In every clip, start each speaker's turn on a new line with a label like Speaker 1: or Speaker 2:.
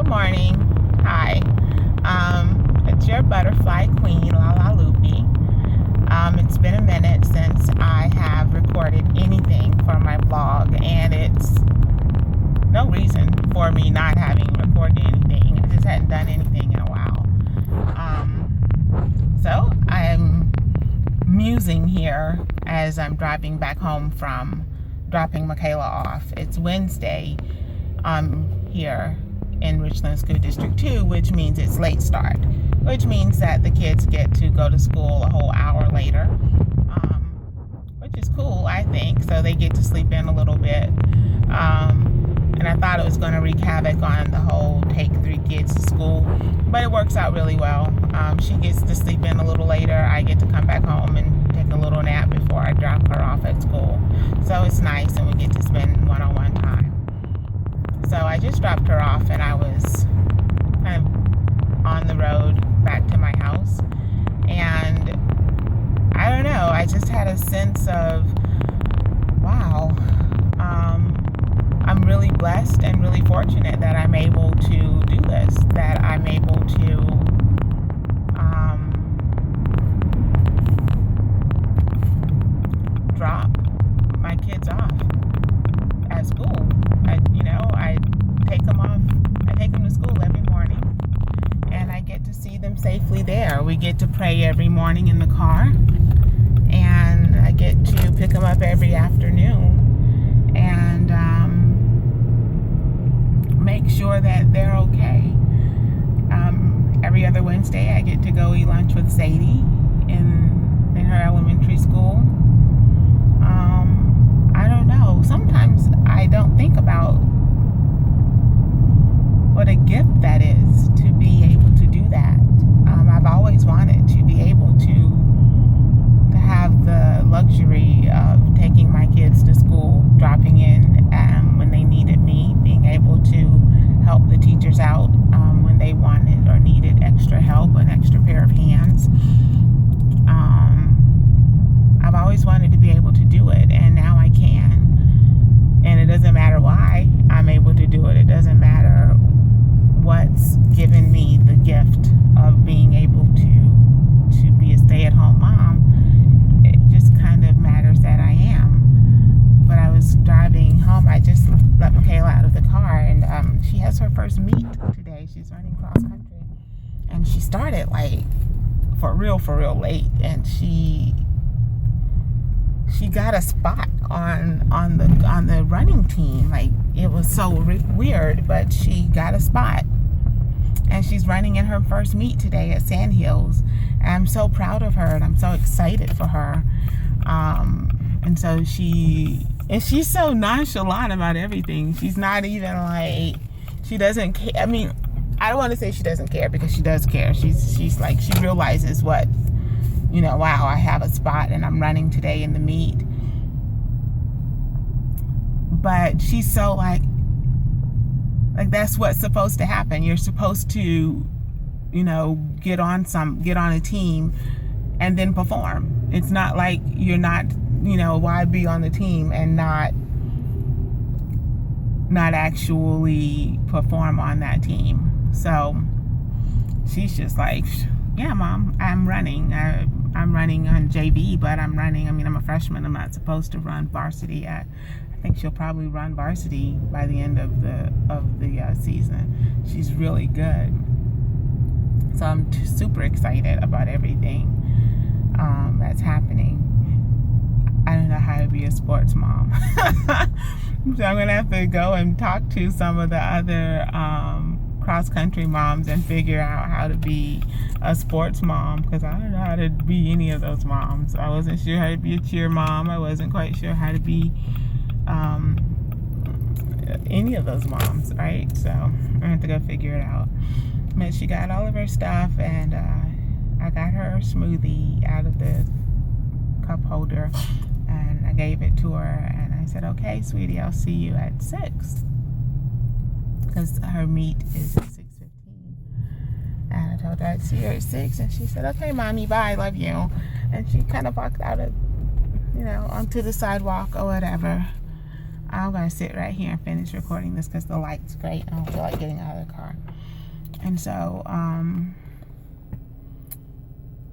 Speaker 1: morning. Hi. It's your butterfly queen, Lala Loopy. It's been a minute since I have recorded anything for my vlog, and it's no reason for me not having recorded anything. I just hadn't done anything in a while. So I'm musing here as I'm driving back home from dropping Michaela off. It's Wednesday here in Richland School District 2, which means it's late start, which means that the kids get to go to school a whole hour later, which is cool, I think. So they get to sleep in a little bit. And I thought it was going to wreak havoc on the whole take 3 kids to school, but it works out really well. She gets to sleep in a little later. I get to come back home and take a little nap before I drop her off at school. So it's nice, and we get to spend one-on-one time. So I just dropped her off, and I was kind of on the road back to my house. And I don't know, I just had a sense of, wow, I'm really blessed and really fortunate that I'm able to do this, that I'm able to drop my kids off at school. I take them off, I take them to school every morning, and I get to see them safely there. We get to pray every morning in the car, and I get to pick them up every afternoon and make sure that they're okay. Every other Wednesday I get to go eat lunch with Sadie in her elementary school. I don't know, sometimes I don't think about what a gift that is to be able to do that. I've always wanted to be able to have the luxury of taking my kids to school, dropping in when they needed me, being able to help the teachers out when they wanted or needed extra help, an extra pair of hands. I've always wanted to be able to do it, and now I can. And it doesn't matter why I'm able to do it. It doesn't matter what's given me the gift of being able to be a stay-at-home mom. It just kind of matters that I am. But I was driving home. I just let Michaela out of the car, and she has her first meet today. She's running cross country, and she started like for real late, and she got a spot on the running team. Like, it was so weird, but she got a spot, and she's running in her first meet today at Sandhills. And I'm so proud of her, and I'm so excited for her. And so she's so nonchalant about everything. She's not even like, she doesn't care. I mean, I don't want to say she doesn't care, because she does care. She's like, she realizes what, wow, I have a spot and I'm running today in the meet. But she's so like that's what's supposed to happen. You're supposed to, get on a team and then perform. It's not like you're not, why be on the team and not actually perform on that team. So she's just like, yeah, Mom, I'm running. I'm running on JV, but I'm a freshman. I'm not supposed to run varsity yet. I think she'll probably run varsity by the end of the season. She's really good. So I'm super excited about everything that's happening. I don't know how to be a sports mom. So I'm going to have to go and talk to some of the other cross-country moms and figure out how to be a sports mom, because I don't know how to be any of those moms. I wasn't sure how to be a cheer mom. I wasn't quite sure how to be any of those moms, right? So I'm going to have to go figure it out. But she got all of her stuff, and I got her smoothie out of the cup holder, and I gave it to her, and I said, okay, sweetie, I'll see you at 6, because her meet is at 6:15. And I told her I'd see her at 6, and she said, okay, Mommy, bye, love you. And she kind of walked out of, onto the sidewalk or whatever. I'm going to sit right here and finish recording this because the light's great. I don't feel like getting out of the car. And so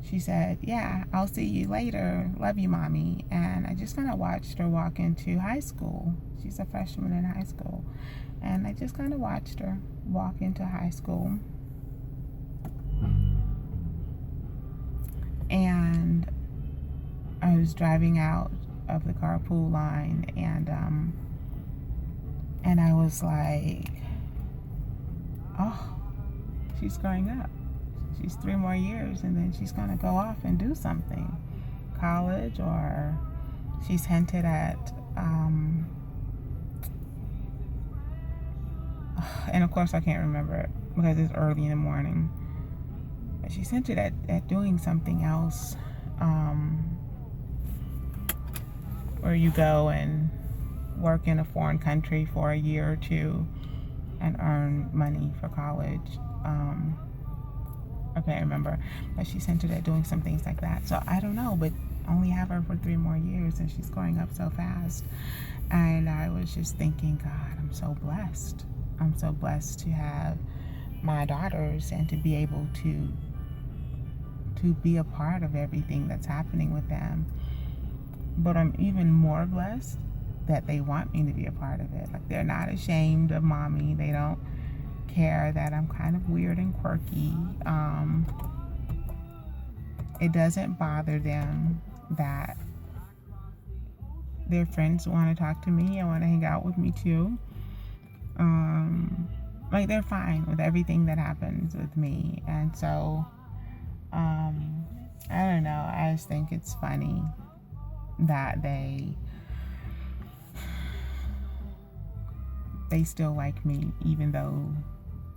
Speaker 1: she said, yeah, I'll see you later. Love you, Mommy. And I just kind of watched her walk into high school. She's a freshman in high school. And I just kind of watched her walk into high school. And I was driving out of the carpool line, and I was like, oh, she's growing up. She's 3 more years, and then she's going to go off and do something. College, or she's hinted at, and of course I can't remember it because it's early in the morning. But she's hinted at doing something else, where you go and work in a foreign country for a year or two and earn money for college. I can't remember, but she's hinted at doing some things like that. So I don't know, but only have her for 3 more years, and she's growing up so fast. And I was just thinking, God, I'm so blessed. I'm so blessed to have my daughters and to be able to be a part of everything that's happening with them. But I'm even more blessed that they want me to be a part of it. Like, they're not ashamed of Mommy. They don't care that I'm kind of weird and quirky. It doesn't bother them that their friends want to talk to me and want to hang out with me too. Like, they're fine with everything that happens with me. And so I don't know, I just think it's funny that they still like me, even though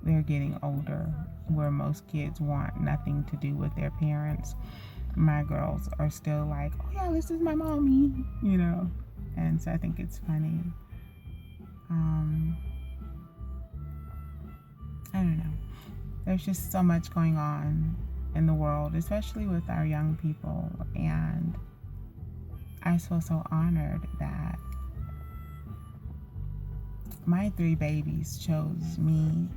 Speaker 1: they're getting older, where most kids want nothing to do with their parents. My girls are still like, oh yeah, this is my mommy, you know. And so I think it's funny. I don't know. There's just so much going on in the world, especially with our young people, and I feel so honored that my 3 babies chose me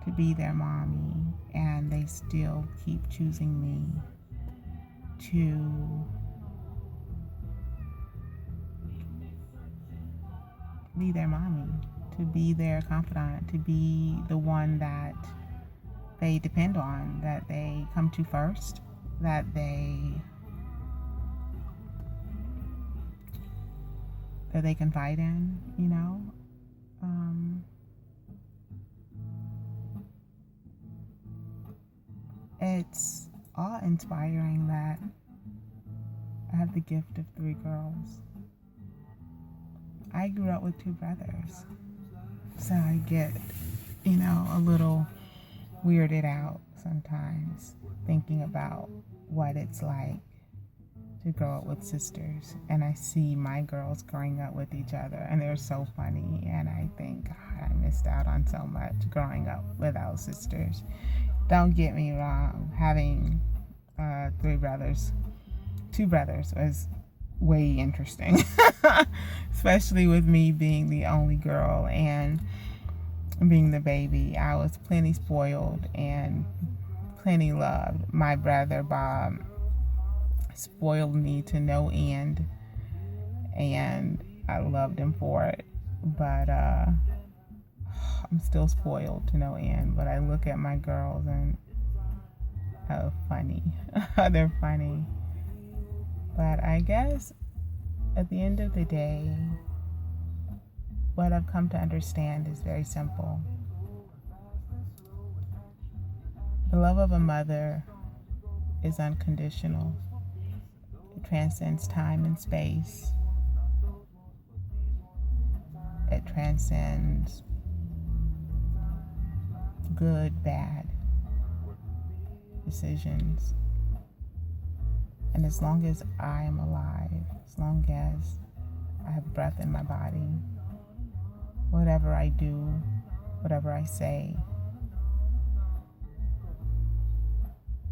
Speaker 1: to be their mommy, and they still keep choosing me to be their mommy, to be their confidant, to be the one that they depend on, that they come to first, that they confide in, you know. It's awe-inspiring that I have the gift of 3 girls. I grew up with 2 brothers, so I get, you know, a little weirded out sometimes thinking about what it's like to grow up with sisters, and I see my girls growing up with each other, and they're so funny, and I think, God, I missed out on so much growing up without sisters. Don't get me wrong, having 2 brothers was way interesting, especially with me being the only girl and being the baby. I was plenty spoiled and plenty loved. My brother Bob spoiled me to no end, and I loved him for it. But I'm still spoiled to no end. But I look at my girls and oh, funny. They're funny. But I guess at the end of the day, what I've come to understand is very simple. The love of a mother is unconditional. It transcends time and space. It transcends good, bad decisions. And as long as I am alive, as long as I have breath in my body, whatever I do, whatever I say,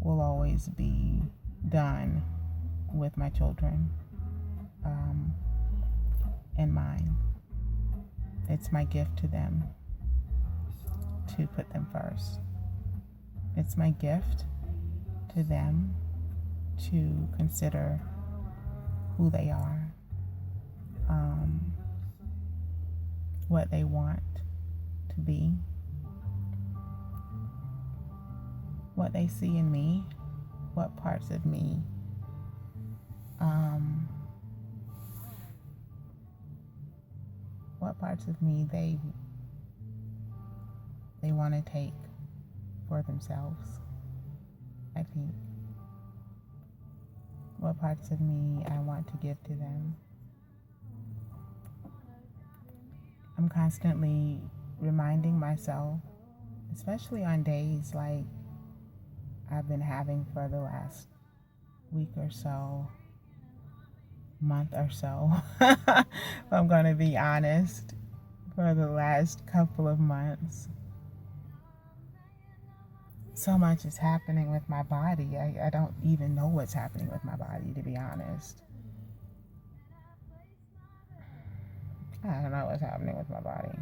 Speaker 1: will always be done with my children in mind. it's my gift to them to put them first. It's my gift to them to consider who they are, what they want to be, what they see in me, what parts of me they want to take for themselves. I think what parts of me I want to give to them. I'm constantly reminding myself, especially on days like I've been having for the last week or so, month or so, if I'm going to be honest, for the last couple of months. So much is happening with my body. I don't even know what's happening with my body, to be honest. I don't know what's happening with my body.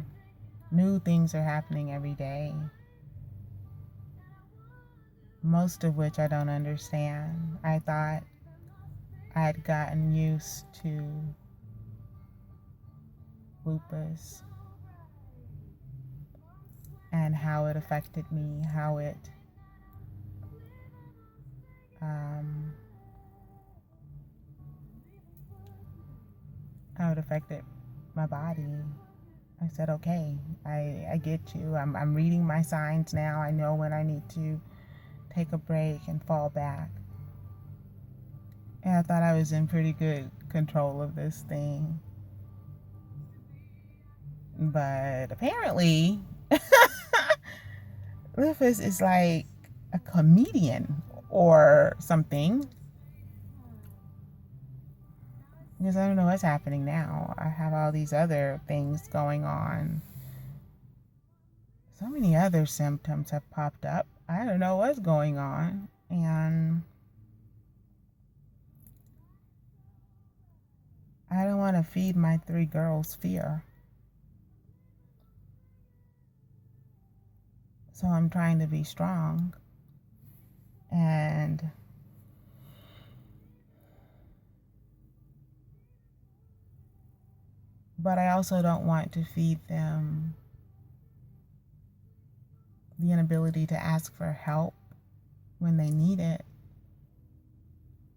Speaker 1: New things are happening every day, most of which I don't understand. I thought I had gotten used to lupus and how it affected me, how it affected my body. I said, okay, I get you. I'm reading my signs now. I know when I need to take a break and fall back. And I thought I was in pretty good control of this thing. But apparently, lupus is like a comedian or something. Because I don't know what's happening now. I have all these other things going on. So many other symptoms have popped up. I don't know what's going on. And I don't want to feed my 3 girls fear. So I'm trying to be strong. But I also don't want to feed them the inability to ask for help when they need it.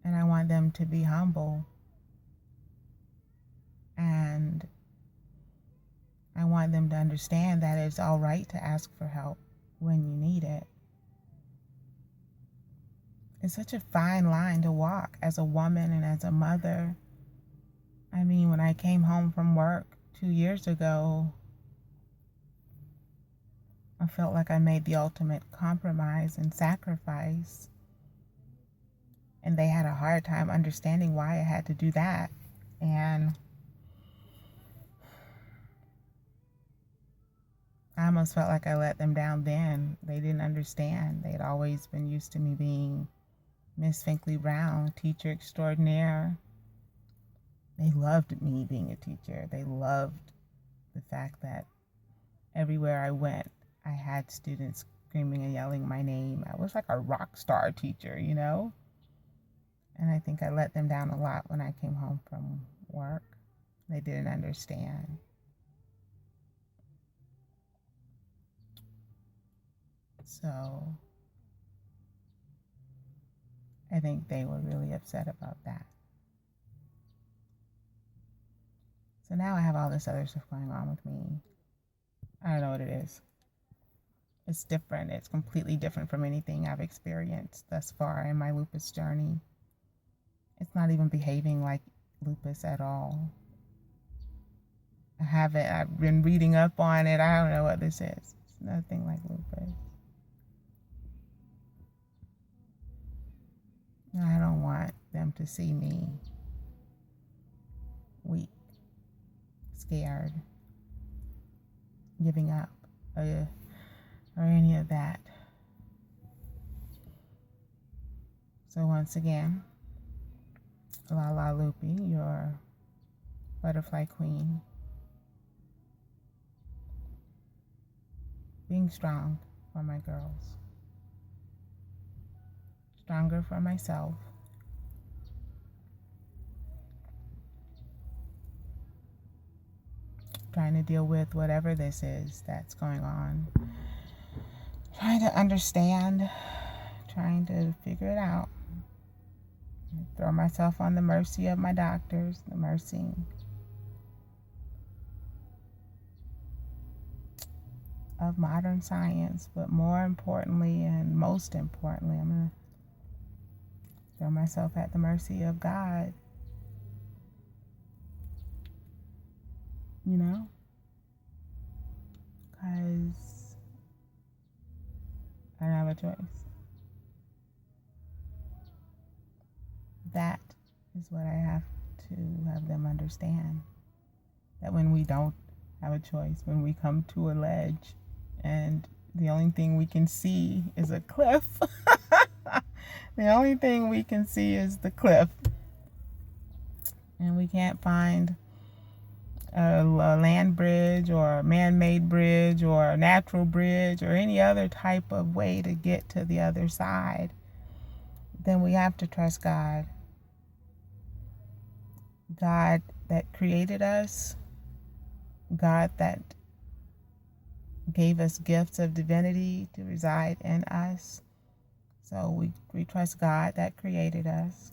Speaker 1: And I want them to be humble. And I want them to understand that it's all right to ask for help when you need it. It's such a fine line to walk as a woman and as a mother. I mean, when I came home from work 2 years ago, I felt like I made the ultimate compromise and sacrifice. And they had a hard time understanding why I had to do that. And I almost felt like I let them down then. They didn't understand. They'd always been used to me being Miss Finkley Brown, teacher extraordinaire. They loved me being a teacher. They loved the fact that everywhere I went, I had students screaming and yelling my name. I was like a rock star teacher, you know? And I think I let them down a lot when I came home from work. They didn't understand. So I think they were really upset about that. So now I have all this other stuff going on with me. I don't know what it is. It's different. It's completely different from anything I've experienced thus far in my lupus journey. It's not even behaving like lupus at all. I've been reading up on it. I don't know what this is. It's nothing like lupus. I don't want them to see me weak, scared, giving up, or any of that. So once again, Lala Lupi, your butterfly queen. being strong for my girls, stronger for myself, trying to deal with whatever this is that's going on, trying to understand, trying to figure it out. Throw myself on the mercy of my doctors, the mercy of modern science, but more importantly and most importantly, I'm going to throw myself at the mercy of God, because I don't have a choice. That is what I have to have them understand. That when we don't have a choice, when we come to a ledge and the only thing we can see is a cliff, the only thing we can see is the cliff, and we can't find a land bridge or a man-made bridge or a natural bridge or any other type of way to get to the other side, then we have to trust God. God that created us, God that gave us gifts of divinity to reside in us. So we trust God that created us,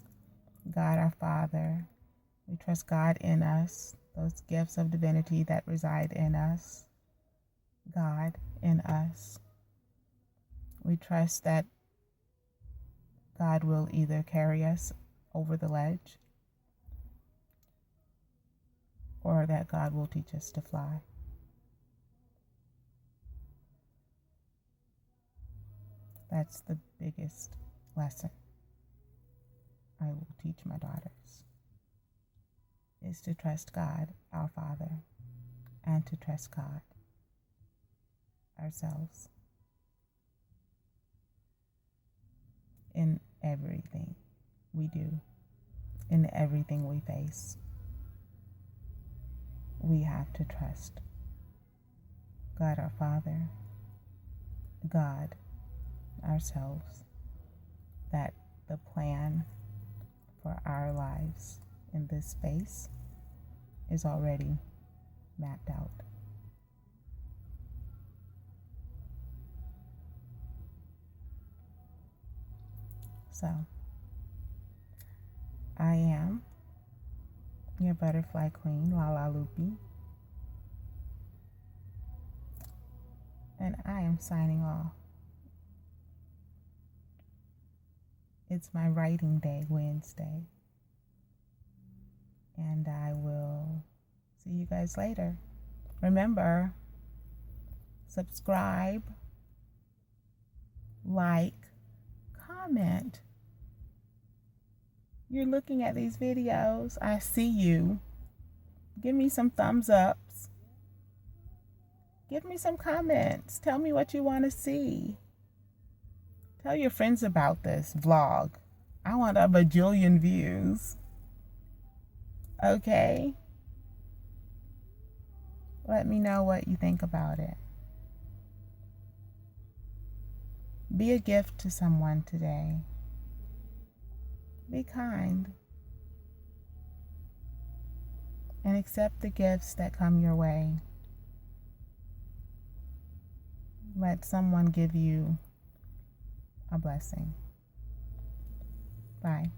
Speaker 1: God our Father. We trust God in us, those gifts of divinity that reside in us, God in us. We trust that God will either carry us over the ledge or that God will teach us to fly. That's the biggest lesson I will teach my daughters, is to trust God, our Father, and to trust God ourselves in everything we do, in everything we face. We have to trust God, our Father, God, ourselves, that the plan for our lives in this space is already mapped out. So, I am your butterfly queen, Lala Lupi, and I am signing off. It's my writing day, Wednesday, and I will see you guys later. Remember, subscribe, like, comment. You're looking at these videos. I see you. Give me some thumbs ups. Give me some comments. Tell me what you want to see. Tell your friends about this vlog. I want a bajillion views. Okay? Let me know what you think about it. Be a gift to someone today. Be kind. And accept the gifts that come your way. Let someone give you a blessing. Bye.